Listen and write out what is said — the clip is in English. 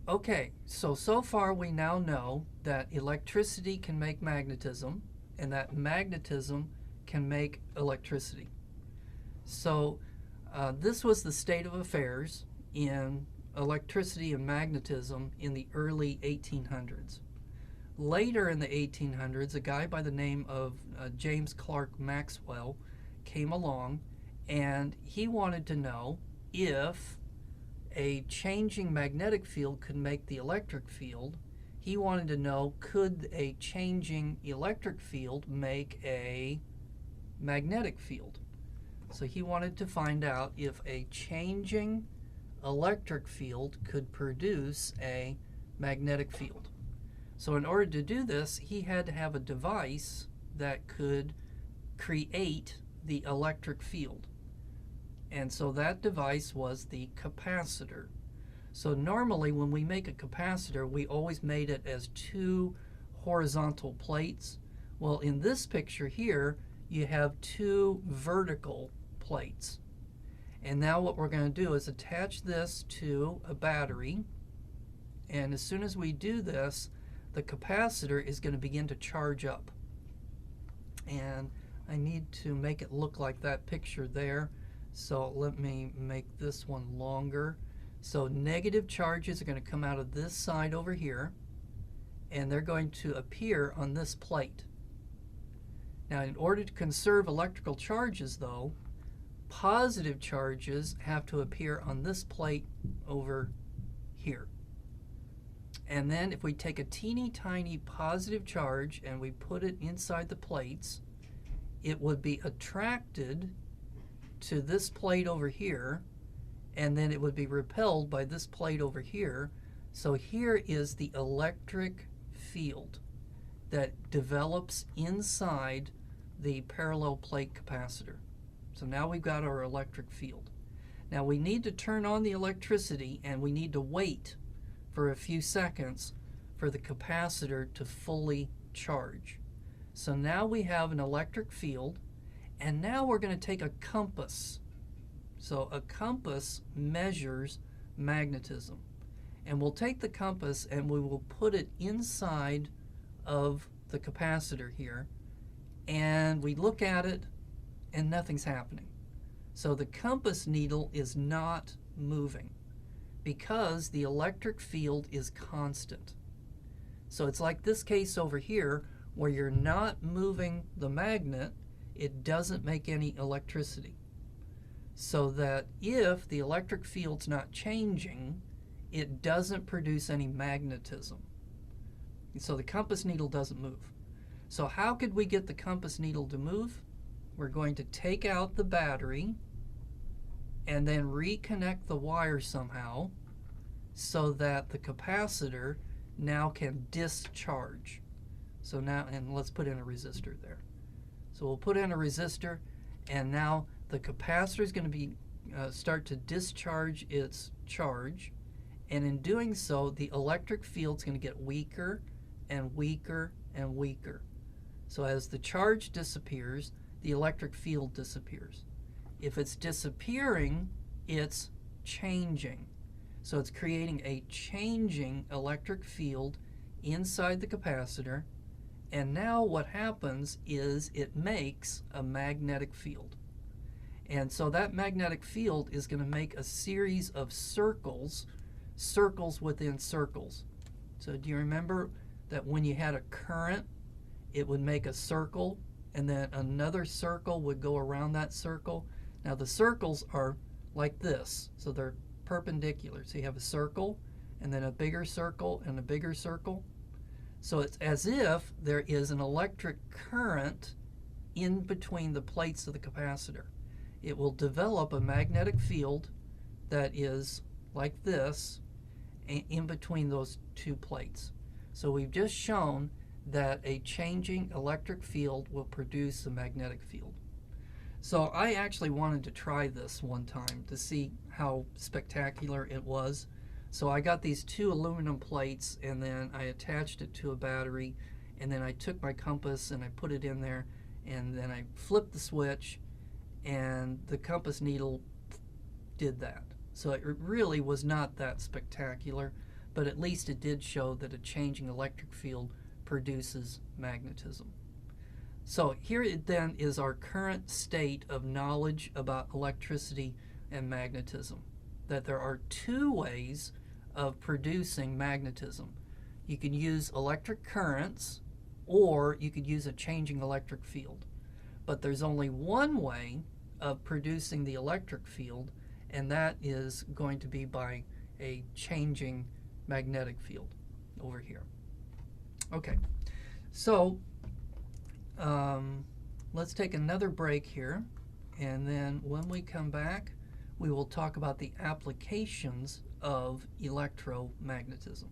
Okay, so far we now know that electricity can make magnetism and that magnetism can make electricity. So this was the state of affairs in electricity and magnetism in the early 1800s. Later in the 1800s, a guy by the name of James Clerk Maxwell came along, and he wanted to know if a changing magnetic field could make the electric field. He wanted to know, could a changing electric field make a magnetic field? So he wanted to find out if a changing electric field could produce a magnetic field. So in order to do this, he had to have a device that could create the electric field. And so that device was the capacitor. So normally when we make a capacitor, we always made it as two horizontal plates. Well, in this picture here, you have two vertical plates. And now what we're going to do is attach this to a battery. And as soon as we do this, the capacitor is going to begin to charge up. And I need to make it look like that picture there. So let me make this one longer. So negative charges are going to come out of this side over here, and they're going to appear on this plate. Now, in order to conserve electrical charges, though, positive charges have to appear on this plate over here. And then if we take a teeny tiny positive charge and we put it inside the plates, it would be attracted to this plate over here, and then it would be repelled by this plate over here. So here is the electric field that develops inside the parallel plate capacitor. So now we've got our electric field. Now we need to turn on the electricity, and we need to wait for a few seconds for the capacitor to fully charge. So now we have an electric field, and now we're going to take a compass. So a compass measures magnetism. And we'll take the compass and we will put it inside of the capacitor here, and we look at it and nothing's happening. So the compass needle is not moving because the electric field is constant. So it's like this case over here where you're not moving the magnet, it doesn't make any electricity. So that if the electric field's not changing, it doesn't produce any magnetism. So the compass needle doesn't move. So how could we get the compass needle to move? We're going to take out the battery and then reconnect the wire somehow so that the capacitor now can discharge. So now, and let's put in a resistor there. So we'll put in a resistor, and now the capacitor is going to be start to discharge its charge, and in doing so, the electric field is going to get weaker and weaker and weaker. So as the charge disappears, the electric field disappears. If it's disappearing, it's changing. So it's creating a changing electric field inside the capacitor, and now what happens is it makes a magnetic field. And so that magnetic field is going to make a series of circles, circles within circles. So do you remember that when you had a current, it would make a circle, and then another circle would go around that circle? Now the circles are like this, so they're perpendicular. So you have a circle, and then a bigger circle, and a bigger circle. So it's as if there is an electric current in between the plates of the capacitor. It will develop a magnetic field that is like this in between those two plates. So we've just shown that a changing electric field will produce a magnetic field. So I actually wanted to try this one time to see how spectacular it was. So I got these two aluminum plates, and then I attached it to a battery, and then I took my compass and I put it in there, and then I flipped the switch, and the compass needle did that. So it really was not that spectacular, but at least it did show that a changing electric field produces magnetism. So here it then is our current state of knowledge about electricity and magnetism, that there are two ways of producing magnetism. You can use electric currents, or you could use a changing electric field. But there's only one way of producing the electric field, and that is going to be by a changing magnetic field over here. Okay, so let's take another break here, and then when we come back, we will talk about the applications of electromagnetism.